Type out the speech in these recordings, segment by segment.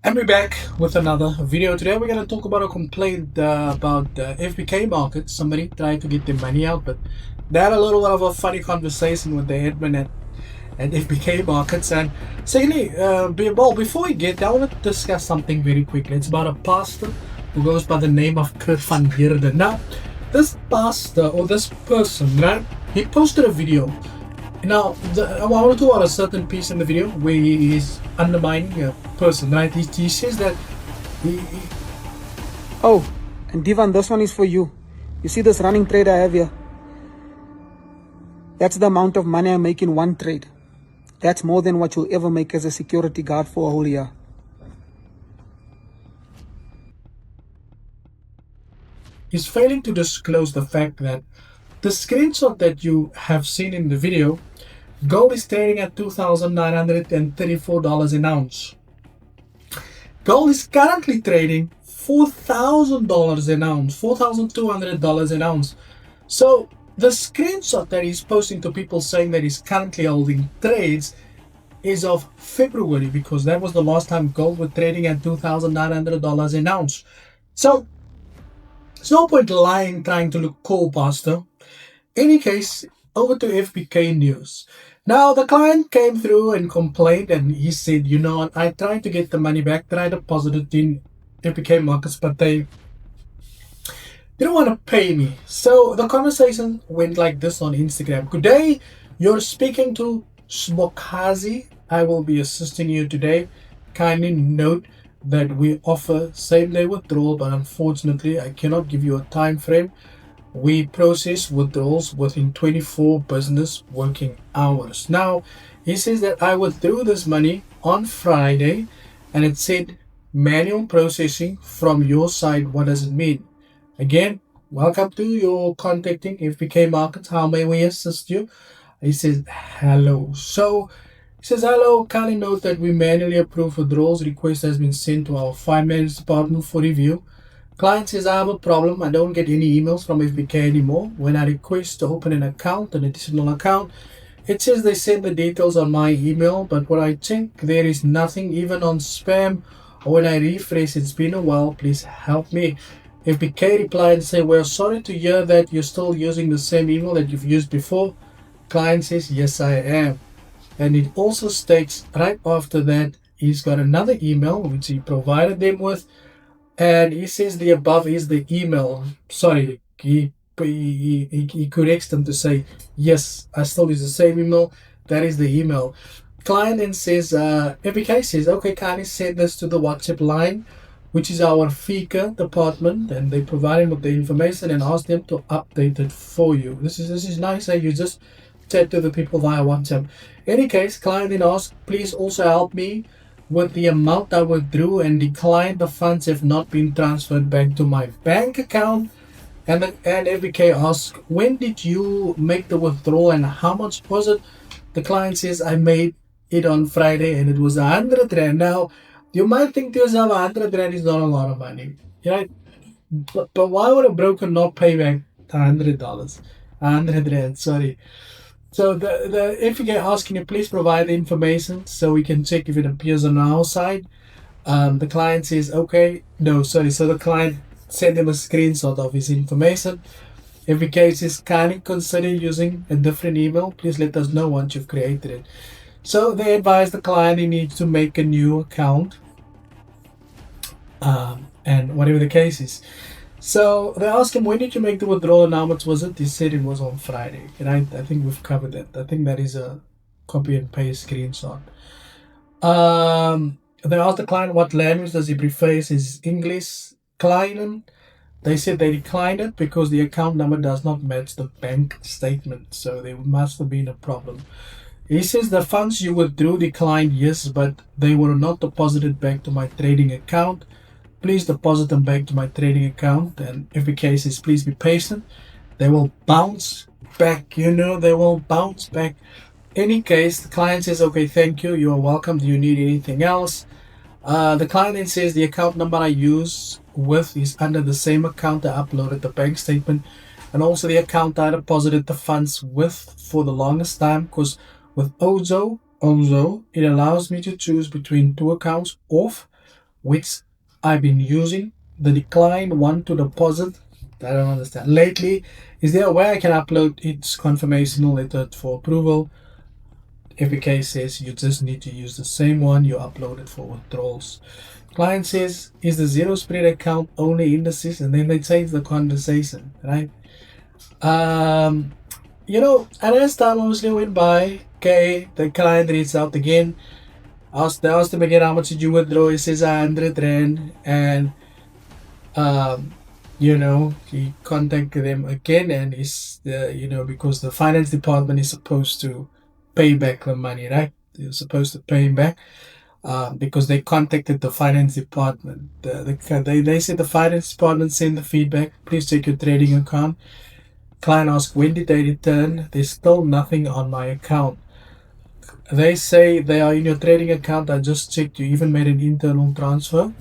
And we're back with another video. Today we're going to talk about a complaint about FBK Markets. Somebody tried to get their money out, but they had a little bit of a funny conversation with the admin at FBK Markets. And secondly, before we get there, I want to discuss something very quickly. It's about a pastor who goes by the name of Kurt van Heerden. Now, this pastor or this person, right, he posted a video. Now, I want to talk about a certain piece in the video where he is undermining a person, right? He says that he Oh, and Divan, this one is for you. You see this running trade I have here? That's the amount of money I make in one trade. That's more than what you'll ever make as a security guard for a whole year. is failing to disclose the fact that the screenshot that you have seen in the video, gold is trading at $2,934 an ounce. Gold is currently trading $4,000 an ounce, $4,200 an ounce. So the screenshot that he's posting to people saying that he's currently holding trades is of February, because that was the last time gold was trading at $2,900 an ounce. So there's no point lying, trying to look cool, Pastor. Any case, over to FBK News. Now, the client came through and complained, and he said, you know, I tried to get the money back that I deposited in FBK Markets, but they didn't want to pay me. So the conversation went like this on Instagram. Good day, you're speaking to Smokazi. I will be assisting you today. Kindly note that we offer same-day withdrawal, but unfortunately, I cannot give you a time frame. We process withdrawals within 24 business working hours. Now, he says that I withdrew this money on Friday, and it said manual processing from your side. What does it mean? Again, welcome to your contacting FBK Markets. How may we assist you? He says, hello. So, he says, hello, kindly note that we manually approve withdrawals. Request has been sent to our finance department for review. Client says, I have a problem. I don't get any emails from FBK anymore. When I request to open an account, an additional account, it says they send the details on my email, but when I check, there is nothing, even on spam, or when I refresh. It's been a while. Please help me. FBK replied and said, we're sorry to hear that you're still using the same email that you've used before. Client says, yes, I am. And it also states right after that, he's got another email, which he provided them with. And he says the above is the email. Sorry, he corrects them to say, yes, I still use the same email. That is the email. Client then says, FBK says, okay, kindly send this to the WhatsApp line, which is our FBK department, and they provide him with the information and ask them to update it for you. This is nice. You just chat to the people via WhatsApp. Any case, client then asks, please also help me with the amount I withdrew and declined. The funds have not been transferred back to my bank account. And FBK asks, when did you make the withdrawal and how much was it? The client says, I made it on Friday and it was 100 Rand. Now, you might think to yourself, 100 Rand is not a lot of money, right? But why would a broker not pay back $100? 100 Rand, sorry. So the FBK asks, can you please provide the information so we can check if it appears on our side? The client says, okay, no, sorry. So the client sent him a screenshot of his information. FBK says, kindly consider using a different email. Please let us know once you've created it. So they advise the client he needs to make a new account, and whatever the case is. So they asked him, when did you make the withdrawal and how much was it? He said it was on Friday. And I think we've covered that. I think that is a copy and paste screenshot. They asked the client what language does he prefer. He says English. Client, they said they declined it because the account number does not match the bank statement. So there must have been a problem. He says the funds you withdrew declined, yes, but they were not deposited back to my trading account. Please deposit them back to my trading account. And FBK says, please be patient. They will bounce back, they will bounce back. Any case, the client says, okay, thank you. You are welcome. Do you need anything else? The client then says the account number I use with is under the same account I uploaded the bank statement, and also the account I deposited the funds with for the longest time, because with Ozo, it allows me to choose between two accounts off which I've been using. The declined one to deposit, I don't understand. Lately, is there a way I can upload its confirmation letter for approval? FBK says you just need to use the same one you uploaded for withdrawals. Client says, is the zero spread account only indices? And then they change the conversation, right? And as time obviously went by, okay, the client reaches out again. They asked him again, how much did you withdraw? He says 100 Rand. And, he contacted them again, and because the finance department is supposed to pay back the money, right? They're supposed to pay him back. Because they contacted the finance department. They said the finance department sent the feedback. Please check your trading account. Client asked, when did they return? There's still nothing on my account. They say they are in your trading account. I just checked. You even made an internal transfer.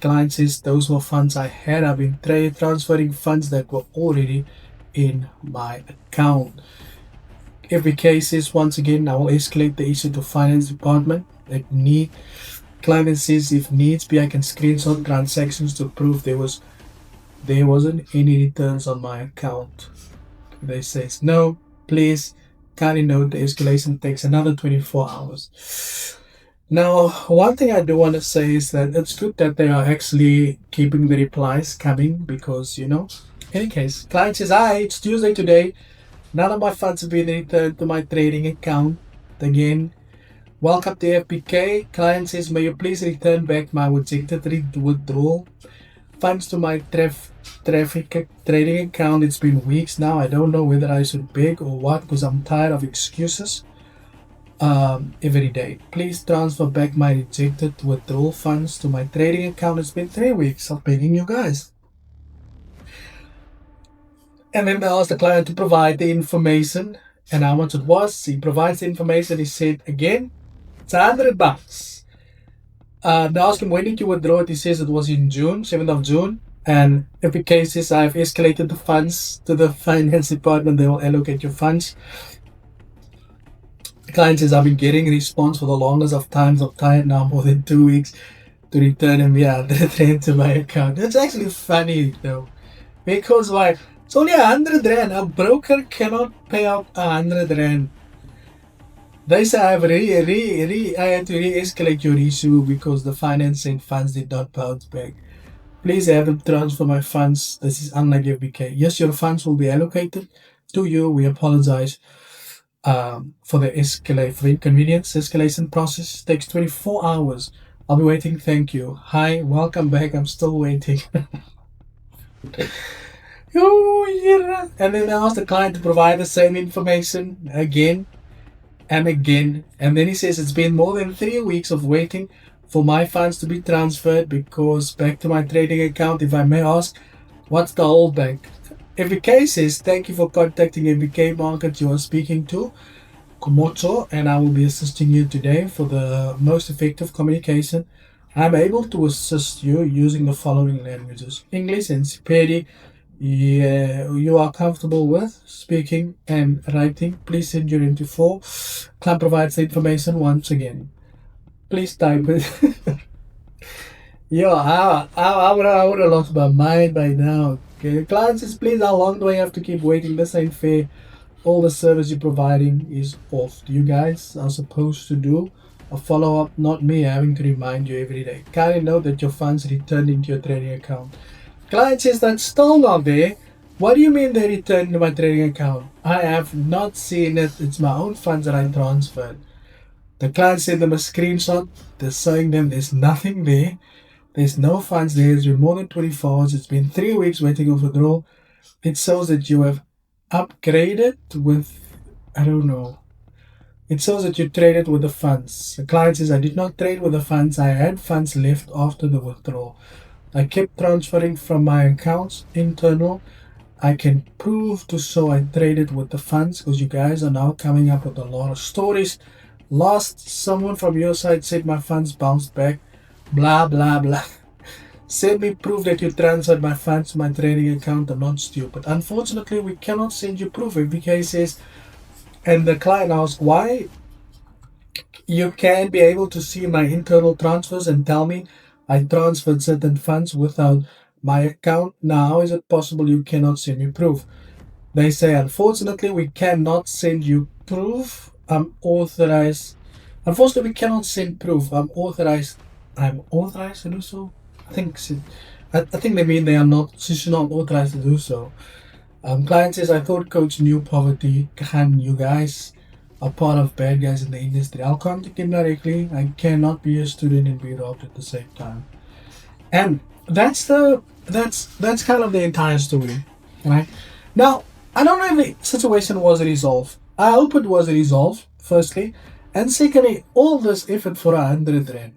Client says those were funds I had. I've been transferring funds that were already in my account. FBK says once again, I will escalate the issue to finance department. Client says if needs be, I can screenshot transactions to prove there wasn't any returns on my account. They says no, please kindly note the escalation takes another 24 hours. Now, one thing I do want to say is that it's good that they are actually keeping the replies coming because, any case, client says, hi, it's Tuesday today. None of my funds have been returned to my trading account. Again, welcome to FBK. Client says, may you please return back my rejected withdrawal funds to my trading account. It's been weeks now. I don't know whether I should beg or what because I'm tired of excuses every day. Please transfer back my rejected withdrawal funds to my trading account. It's been 3 weeks of begging you guys. And then they asked the client to provide the information and how much it was. He provides the information. He said, again, it's $100. They asked him, when did you withdraw it? He says it was in June, 7th of June. And FBK says, I've escalated the funds to the finance department. They will allocate your funds. The client says, I've been getting a response for the longest of times. I'm tired now, more than 2 weeks, to return and be 100 Rand to my account. It's actually funny though. Because why? It's only 100 Rand. A broker cannot pay out 100 Rand. They say I had to re-escalate your issue because the finance and funds did not bounce back. Please have them transfer my funds. This is unlike FBK. Yes, your funds will be allocated to you. We apologize for the inconvenience. Escalation process takes 24 hours. I'll be waiting. Thank you. Hi, welcome back. I'm still waiting. Oh, yeah. And then I asked the client to provide the same information again and again. And then he says it's been more than 3 weeks of waiting for my funds to be transferred because back to my trading account. If I may ask, what's the holdback? FBK says, thank you for contacting FBK Markets. You are speaking to Komoto, and I will be assisting you today for the most effective communication. I'm able to assist you using the following languages: English and Sepedi. You are comfortable with speaking and writing. Please send your MT4. Client provides the information once again. Please type it. I would have lost my mind by now. Okay, the client says, please, how long do I have to keep waiting? This ain't fair. All the service you're providing is off. You guys are supposed to do a follow-up, not me having to remind you every day. Kindly note that your funds returned into your trading account. Client says that's still not there. What do you mean they returned to my trading account? I have not seen it. It's my own funds that I transferred. The client sent them a screenshot. They're showing them there's nothing there. There's no funds there. It's been more than 24 hours. It's been 3 weeks waiting for withdrawal. It shows that you have upgraded with, I don't know. It shows that you traded with the funds. The client says, I did not trade with the funds. I had funds left after the withdrawal. I kept transferring from my accounts internal. I can prove to show I traded with the funds because you guys are now coming up with a lot of stories. Last, someone from your side said my funds bounced back. Blah, blah, blah. Send me proof that you transferred my funds to my trading account. I'm not stupid. Unfortunately, we cannot send you proof. FBK says, and the client asks why you can be able to see my internal transfers and tell me I transferred certain funds without my account. Now, how is it possible you cannot send me proof? They say, unfortunately, we cannot send you proof. I'm authorized. Unfortunately, we cannot send proof. I'm authorized. I'm authorized to do so. I think they mean they are not. She's not authorized to do so. Client says, I thought coach knew poverty. Can you guys are part of bad guys in the industry? I'll contact him directly. I cannot be a student and be robbed at the same time. And that's kind of the entire story, right? Now, I don't know if the situation was resolved. I hope it was resolved, firstly, and secondly, all this effort for 100 rand.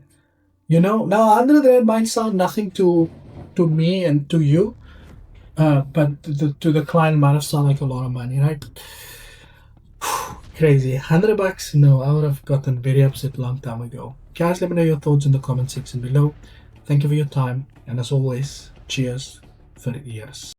Now 100 rand might sound nothing to me and to you, but to the client might have sounded like a lot of money, right? Crazy. $100? No, I would have gotten very upset a long time ago. Guys, let me know your thoughts in the comment section below. Thank you for your time, and as always, cheers for the ears.